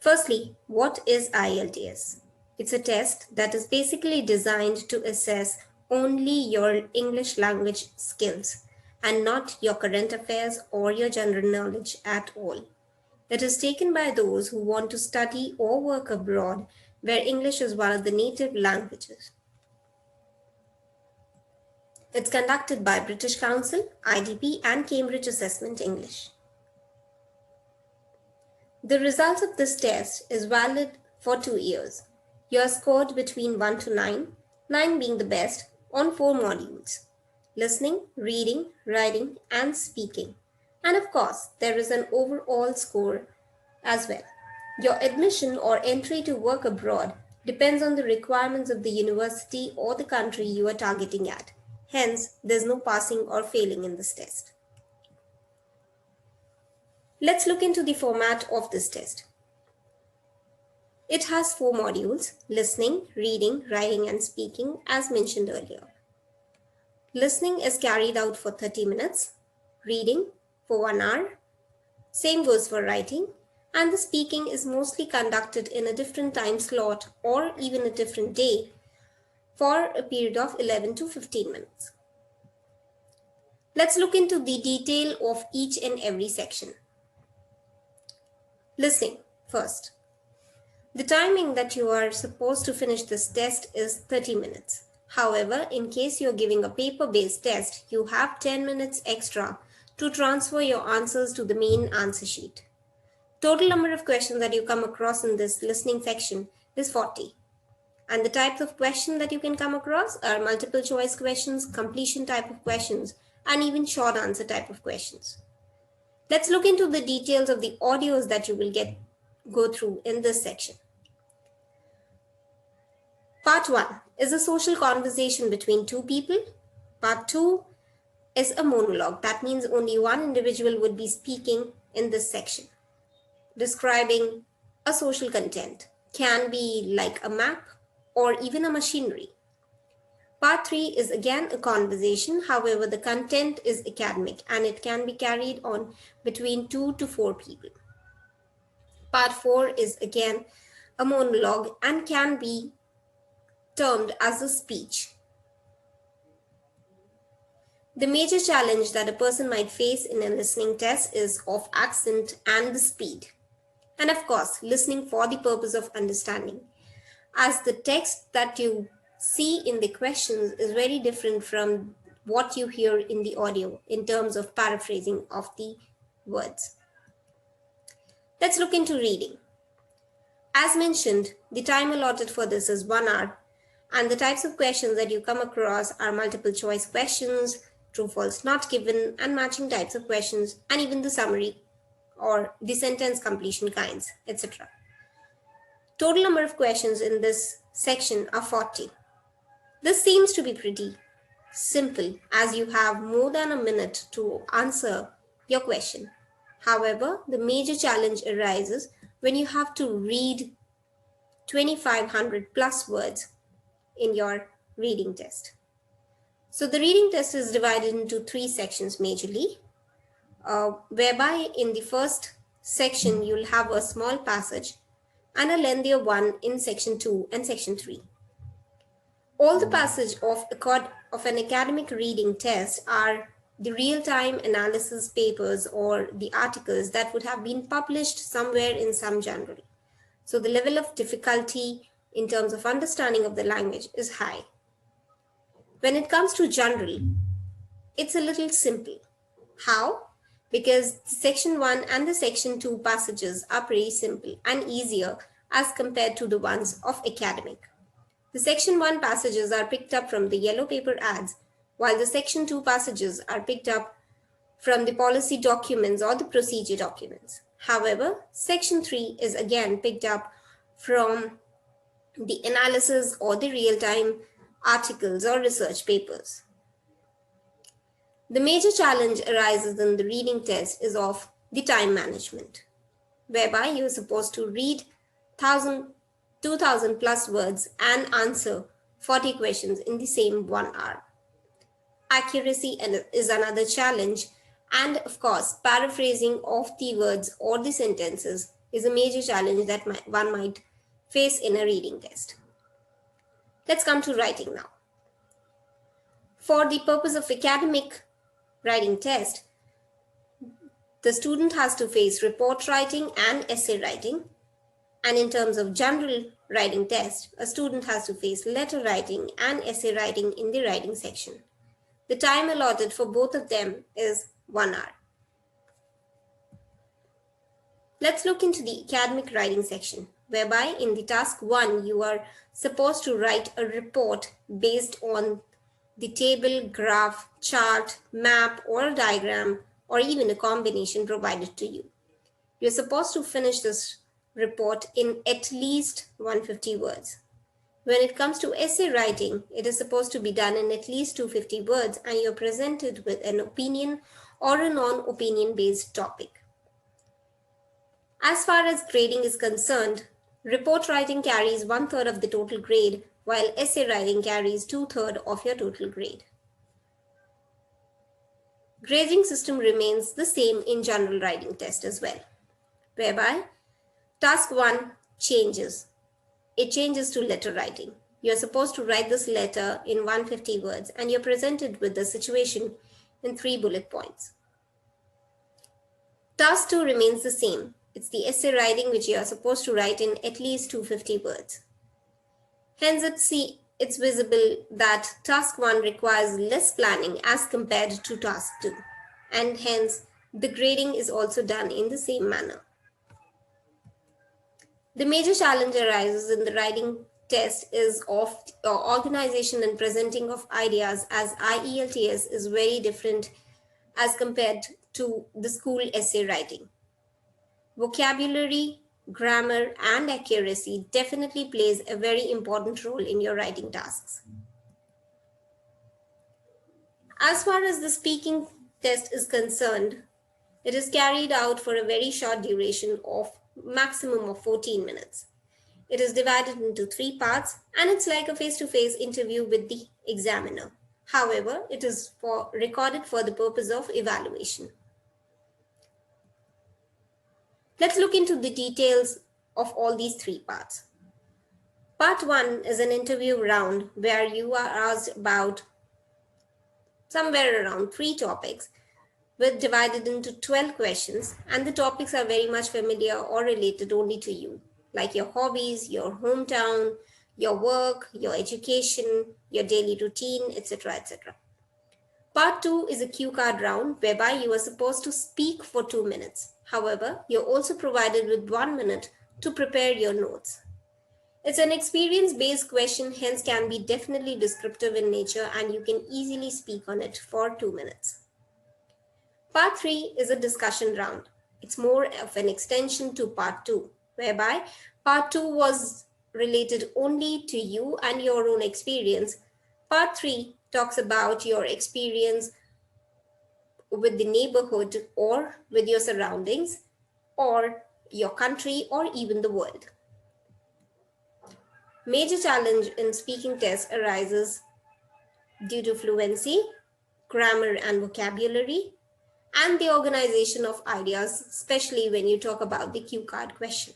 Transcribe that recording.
Firstly, what is IELTS? It's a test that is basically designed to assess only your English language skills and not your current affairs or your general knowledge at all. It is taken by those who want to study or work abroad where English is one of the native languages. It's conducted by British Council, IDP, and Cambridge Assessment English. The result of this test is valid for 2 years. You are scored between 1 to 9, 9 being the best, on 4 modules: listening, reading, writing, and speaking. And of course, there is an overall score as well. Your admission or entry to work abroad depends on the requirements of the university or the country you are targeting at. Hence, there's no passing or failing in this test. Let's look into the format of this test. It has 4 modules: listening, reading, writing, and speaking, as mentioned earlier. Listening is carried out for 30 minutes, reading for 1 hour, same goes for writing, and the speaking is mostly conducted in a different time slot or even a different day for a period of 11 to 15 minutes. Let's look into the detail of each and every section. Listening first. The timing that you are supposed to finish this test is 30 minutes. However, in case you're giving a paper-based test, you have 10 minutes extra to transfer your answers to the main answer sheet. Total number of questions that you come across in this listening section is 40. And the types of questions that you can come across are multiple choice questions, completion type of questions, and even short answer type of questions. Let's look into the details of the audios that you will go through in this section. Part 1 is a social conversation between 2 people. Part 2 is a monologue. That means only one individual would be speaking in this section, describing a social content. Can be like a map or even a machinery. Part 3 is again a conversation. However, the content is academic and it can be carried on between 2 to 4 people. Part 4 is again a monologue and can be termed as a speech. The major challenge that a person might face in a listening test is of accent and the speed. And of course, listening for the purpose of understanding, as the text that you see in the questions is very different from what you hear in the audio in terms of paraphrasing of the words. Let's look into reading. As mentioned, the time allotted for this is 1 hour, and the types of questions that you come across are multiple choice questions, true, false, not given, and matching types of questions, and even the summary or the sentence completion kinds, etc. Total number of questions in this section are 40. This seems to be pretty simple as you have more than a minute to answer your question. However, the major challenge arises when you have to read 2,500 plus words in your reading test. So the reading test is divided into 3 sections majorly, whereby in the first section you'll have a small passage and a lengthier one in section 2 and section 3. All the passage of an academic reading test are the real-time analysis papers or the articles that would have been published somewhere in some journal. So the level of difficulty in terms of understanding of the language is high. When it comes to general, it's a little simple. How? Because the section 1 and the section 2 passages are pretty simple and easier as compared to the ones of academic. The section 1 passages are picked up from the yellow paper ads, while the section 2 passages are picked up from the policy documents or the procedure documents. However, section 3 is again picked up from the analysis or the real-time articles or research papers. The major challenge arises in the reading test is of the time management, whereby you're supposed to read 2,000 plus words and answer 40 questions in the same 1 hour. Accuracy is another challenge, and of course, paraphrasing of the words or the sentences is a major challenge that one might face in a reading test. Let's come to writing now. For the purpose of academic writing test, the student has to face report writing and essay writing. And in terms of general writing test, a student has to face letter writing and essay writing in the writing section. The time allotted for both of them is 1 hour. Let's look into the academic writing section, whereby in the task 1, you are supposed to write a report based on the table, graph, chart, map, or a diagram, or even a combination provided to you. You're supposed to finish this report in at least 150 words. When it comes to essay writing, it is supposed to be done in at least 250 words, and you're presented with an opinion or a non-opinion based topic. As far as grading is concerned, report writing carries 1/3 of the total grade, while essay writing carries 2/3 of your total grade. Grading system remains the same in general writing test as well, whereby task 1 changes. It changes to letter writing. You're supposed to write this letter in 150 words, and you're presented with the situation in 3 bullet points. Task 2 remains the same. It's the essay writing which you are supposed to write in at least 250 words. Hence, it's visible that task 1 requires less planning as compared to task 2. And hence, the grading is also done in the same manner. The major challenge arises in the writing test is of organization and presenting of ideas, as IELTS is very different as compared to the school essay writing. Vocabulary, grammar, and accuracy definitely plays a very important role in your writing tasks. As far as the speaking test is concerned, it is carried out for a very short duration of maximum of 14 minutes. It is divided into 3 parts, and it's like a face-to-face interview with the examiner. However, it is recorded for the purpose of evaluation. Let's look into the details of all these 3 parts. Part 1 is an interview round where you are asked about somewhere around 3 topics, divided into 12 questions, and the topics are very much familiar or related only to you, like your hobbies, your hometown, your work, your education, your daily routine, etc., etc. Part 2 is a cue card round whereby you are supposed to speak for 2 minutes. However, you're also provided with 1 minute to prepare your notes. It's an experience-based question, hence can be definitely descriptive in nature, and you can easily speak on it for 2 minutes. Part 3 is a discussion round. It's more of an extension to part 2, whereby part 2 was related only to you and your own experience. Part 3 talks about your experience with the neighborhood or with your surroundings or your country or even the world. Major challenge in speaking test arises due to fluency, grammar and vocabulary, and the organization of ideas, especially when you talk about the cue card question.